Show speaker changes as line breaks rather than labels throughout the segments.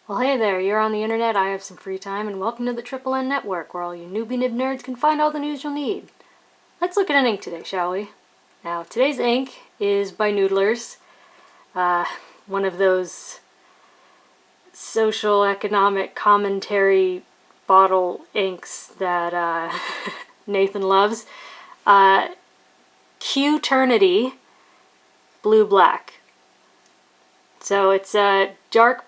Well, hey there, you're on the internet, I have some free time, and welcome to the Triple N Network, where all you newbie nib nerds can find all the news you'll need. Let's look at an ink today, shall we? Now, today's ink is by Noodlers, one of those social economic commentary bottle inks that Nathan loves. Q-Ternity Blue Black. So it's a dark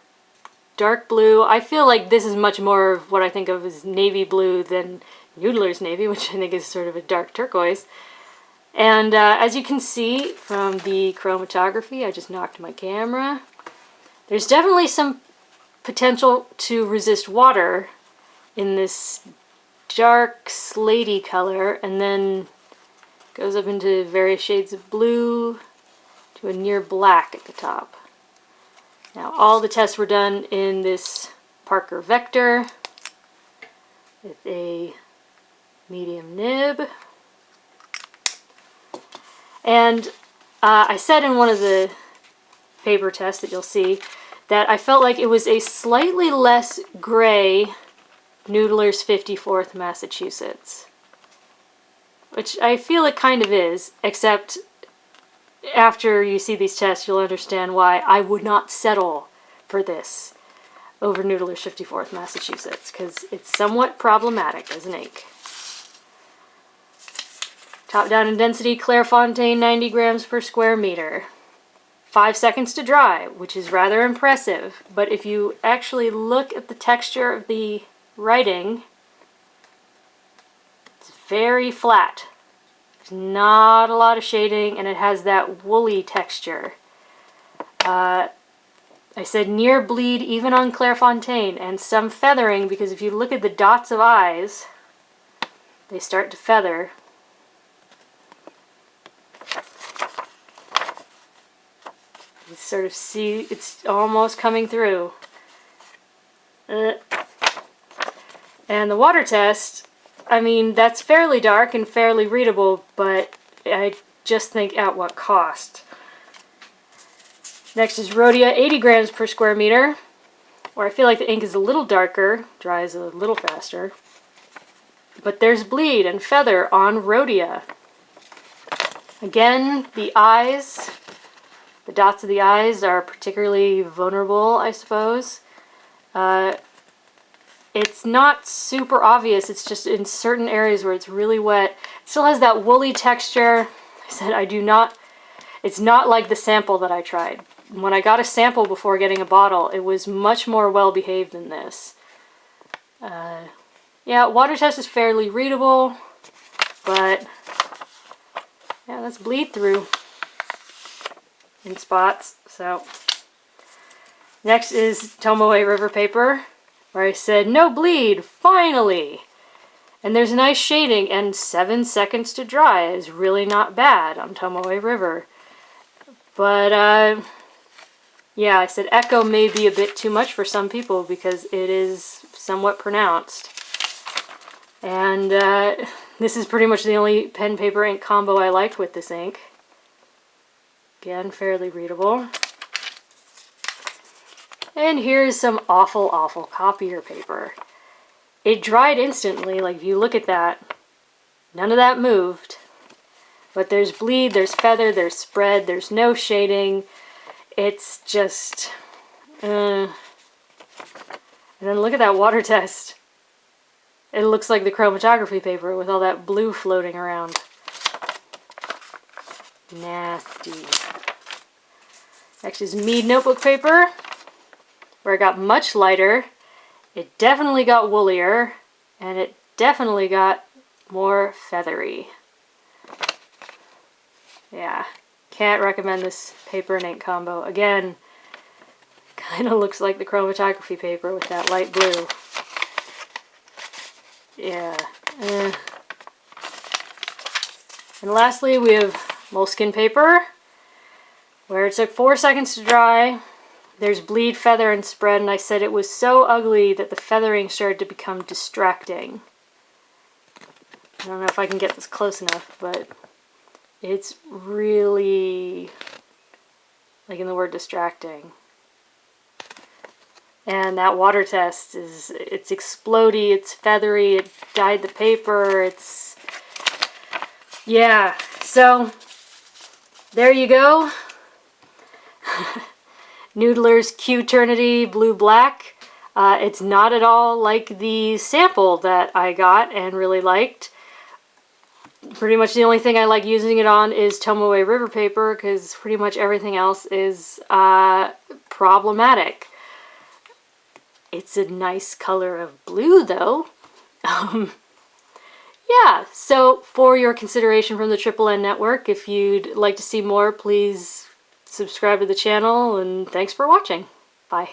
blue. I feel like this is much more of what I think of as navy blue than Noodler's navy, which I think is sort of a dark turquoise. And as you can see from the chromatography, I just knocked my camera. There's definitely some potential to resist water in this dark slatey color, and then goes up into various shades of blue to a near black at the top. Now, all the tests were done in this Parker Vector with a medium nib. And I said in one of the paper tests that you'll see that I felt like it was a slightly less gray Noodler's 54th Massachusetts. Which I feel it kind of is, except after you see these tests, you'll understand why I would not settle for this over Noodler's 54th Massachusetts, because it's somewhat problematic as an ink. Top down in density, Clairefontaine, 90 grams per square meter. 5 seconds to dry, which is rather impressive, but if you actually look at the texture of the writing, it's very flat. Not a lot of shading, and it has that woolly texture. I said near bleed even on Clairefontaine, and some feathering, because if you look at the dots of eyes, they start to feather. You sort of see it's almost coming through. And the water test, I mean, that's fairly dark and fairly readable, but I just think at what cost. Next is Rhodia, 80 grams per square meter, where I feel like the ink is a little darker, dries a little faster. But there's bleed and feather on Rhodia. Again, the eyes, the dots of the eyes are particularly vulnerable, I suppose. It's not super obvious, it's just in certain areas where it's really wet. It still has that woolly texture. I said it's not like the sample that I tried. When I got a sample before getting a bottle, it was much more well behaved than this. Yeah, water test is fairly readable, but yeah, that's bleed through in spots. So next is Tomoe River Paper, where I said, no bleed, finally! And there's nice shading, and 7 seconds to dry is really not bad on Tomoe River. But, yeah, I said echo may be a bit too much for some people because it is somewhat pronounced. And this is pretty much the only pen, paper, ink combo I liked with this ink. Again, fairly readable. And here's some awful, awful copier paper. It dried instantly, like if you look at that, none of that moved. But there's bleed, there's feather, there's spread, there's no shading. It's just... And then look at that water test. It looks like the chromatography paper with all that blue floating around. Nasty. Next is Mead Notebook Paper, where it got much lighter, it definitely got woollier, and it definitely got more feathery. Yeah, can't recommend this paper and ink combo. Again, kind of looks like the chromatography paper with that light blue. Yeah. And lastly, we have Moleskin Paper, where it took 4 seconds to dry. There's bleed, feather, and spread, and I said it was so ugly that the feathering started to become distracting. I don't know if I can get this close enough, but it's really, like in the word distracting. And that water test is, it's explodey, it's feathery, it dyed the paper, it's, yeah. So, there you go. Noodler's Q-Ternity Blue Black. It's not at all like the sample that I got and really liked. Pretty much the only thing I like using it on is Tomoe River Paper, because pretty much everything else is problematic. It's a nice color of blue though. Yeah, so for your consideration from the Triple N Network, if you'd like to see more, please subscribe to the channel, and thanks for watching. Bye.